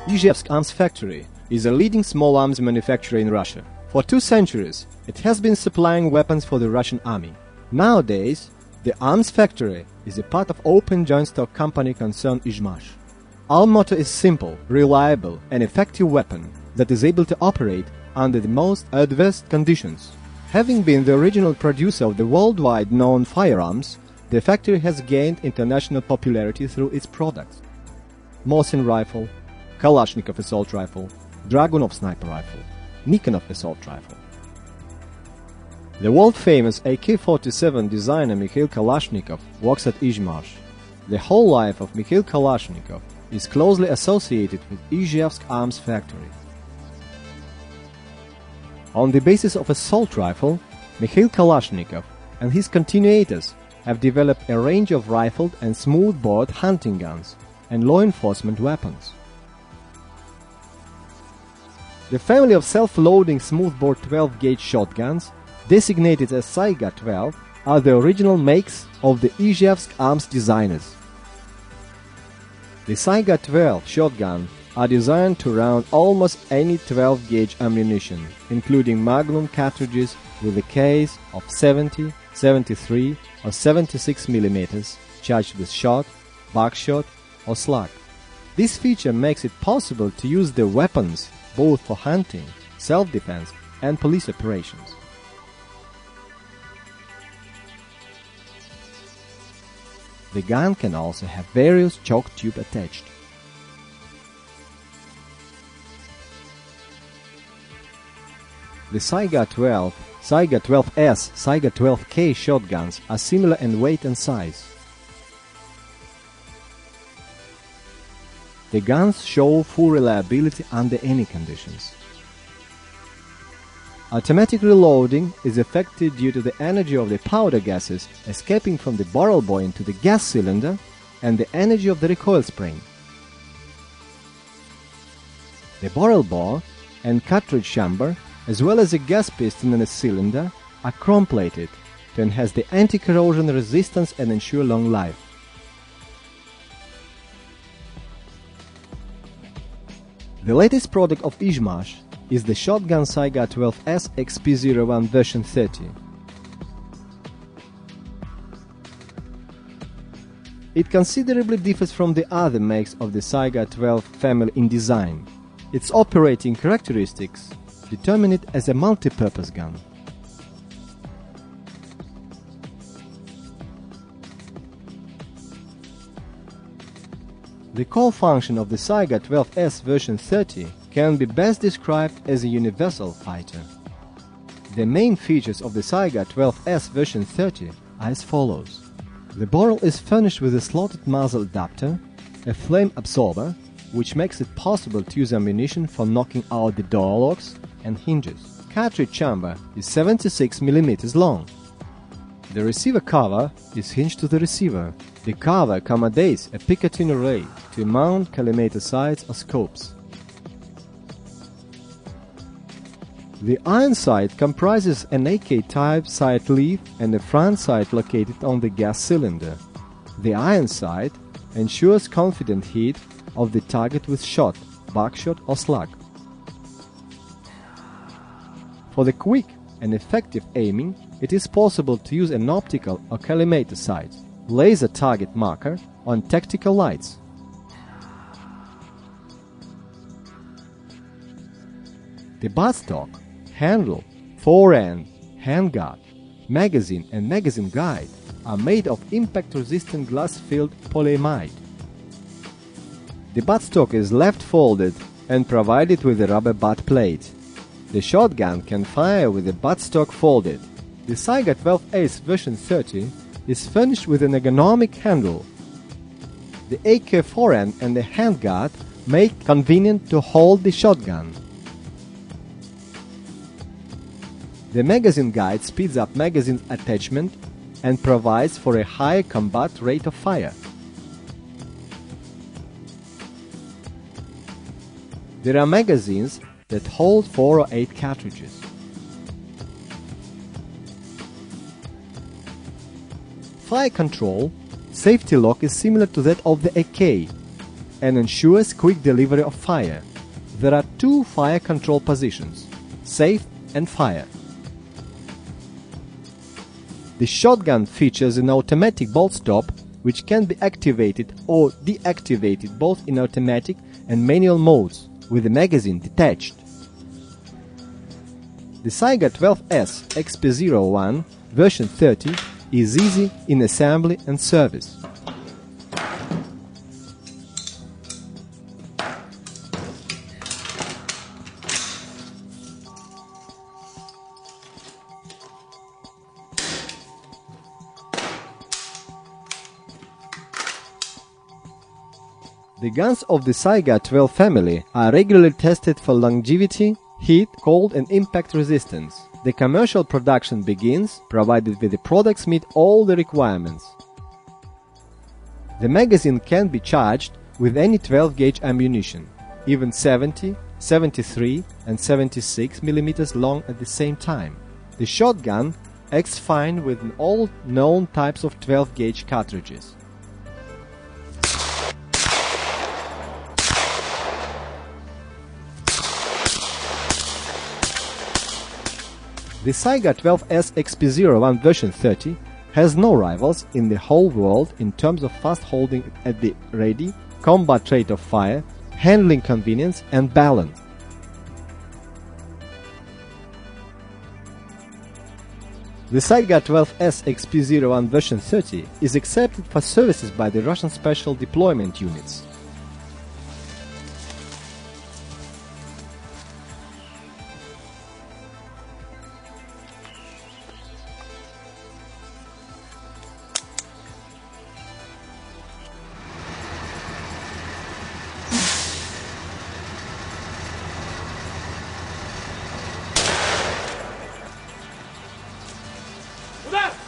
IZHMASH Arms Factory is a leading small arms manufacturer in Russia. For 2 centuries, it has been supplying weapons for the Russian army. Nowadays, the arms factory is a part of open joint stock company concern IZHMASH. Our motto is simple, reliable and effective weapon that is able to operate under the most adverse conditions. Having been the original producer of the worldwide known firearms, the factory has gained international popularity through its products. Mosin rifle, Kalashnikov assault rifle, Dragunov sniper rifle, Nikonov assault rifle. The world-famous AK-47 designer Mikhail Kalashnikov works at IZHMASH. The whole life of Mikhail Kalashnikov is closely associated with IZHMASH Arms Factory. On the basis of assault rifle, Mikhail Kalashnikov and his continuators have developed a range of rifled and smoothbore hunting guns and law enforcement weapons. The family of self-loading smoothbore 12-gauge shotguns, designated as Saiga 12, are the original makes of the IZHMASH arms designers. The Saiga 12 shotgun are designed to round almost any 12-gauge ammunition, including Magnum cartridges with a case of 70, 73 or 76 mm charged with shot, buckshot or slug. This feature makes it possible to use the weapons both for hunting, self-defense and police operations. The gun can also have various choke tube attached. The Saiga 12, Saiga 12S, Saiga 12K shotguns are similar in weight and size. The guns show full reliability under any conditions. Automatic reloading is effective due to the energy of the powder gases escaping from the barrel bore into the gas cylinder and the energy of the recoil spring. The barrel bore and cartridge chamber, as well as a gas piston and a cylinder, are chrome-plated to enhance the anti-corrosion resistance and ensure long life. The latest product of IZHMASH is the shotgun Saiga 12S XP01 version 30. It considerably differs from the other makes of the Saiga 12 family in design. Its operating characteristics determine it as a multi-purpose gun. The core function of the Saiga 12S version 30 can be best described as a universal fighter. The main features of the Saiga 12S version 30 are as follows. The barrel is furnished with a slotted muzzle adapter, a flame absorber, which makes it possible to use ammunition for knocking out the door locks and hinges. Cartridge chamber is 76 mm long. The receiver cover is hinged to the receiver. The cover accommodates a Picatinny array to mount collimator sights or scopes. The iron sight comprises an AK-type sight leaf and a front sight located on the gas cylinder. The iron sight ensures confident hit of the target with shot, buckshot or slug. For the quick and effective aiming, it is possible to use an optical or collimator sight, laser target marker on tactical lights. The buttstock, handle, forend, handguard, magazine and magazine guide are made of impact-resistant glass-filled polyamide. The buttstock is left-folded and provided with a rubber butt plate. The shotgun can fire with the buttstock folded. The Saiga 12S version 30 is furnished with an ergonomic handle. The AK forend and the handguard make it convenient to hold the shotgun. The magazine guide speeds up magazine attachment and provides for a higher combat rate of fire. There are magazines that hold 4 or 8 cartridges. Fire control, safety lock is similar to that of the AK. and ensures quick delivery of fire. There are two fire control positions: safe and fire. The shotgun features an automatic bolt stop, which can be activated or deactivated both in automatic and manual modes, with the magazine detached. The Saiga 12S XP01 version 30 is easy in assembly and service. The guns of the Saiga 12 family are regularly tested for longevity, heat, cold and impact resistance. The commercial production begins provided the products meet all the requirements. The magazine can be charged with any 12-gauge ammunition, even 70, 73 and 76 mm long at the same time. The shotgun acts fine with all known types of 12-gauge cartridges. The Saiga 12S XP01 version 30 has no rivals in the whole world in terms of fast holding at the ready, combat rate of fire, handling convenience and balance. The Saiga 12S XP01 version 30 is accepted for services by the Russian Special Deployment Units. Удар!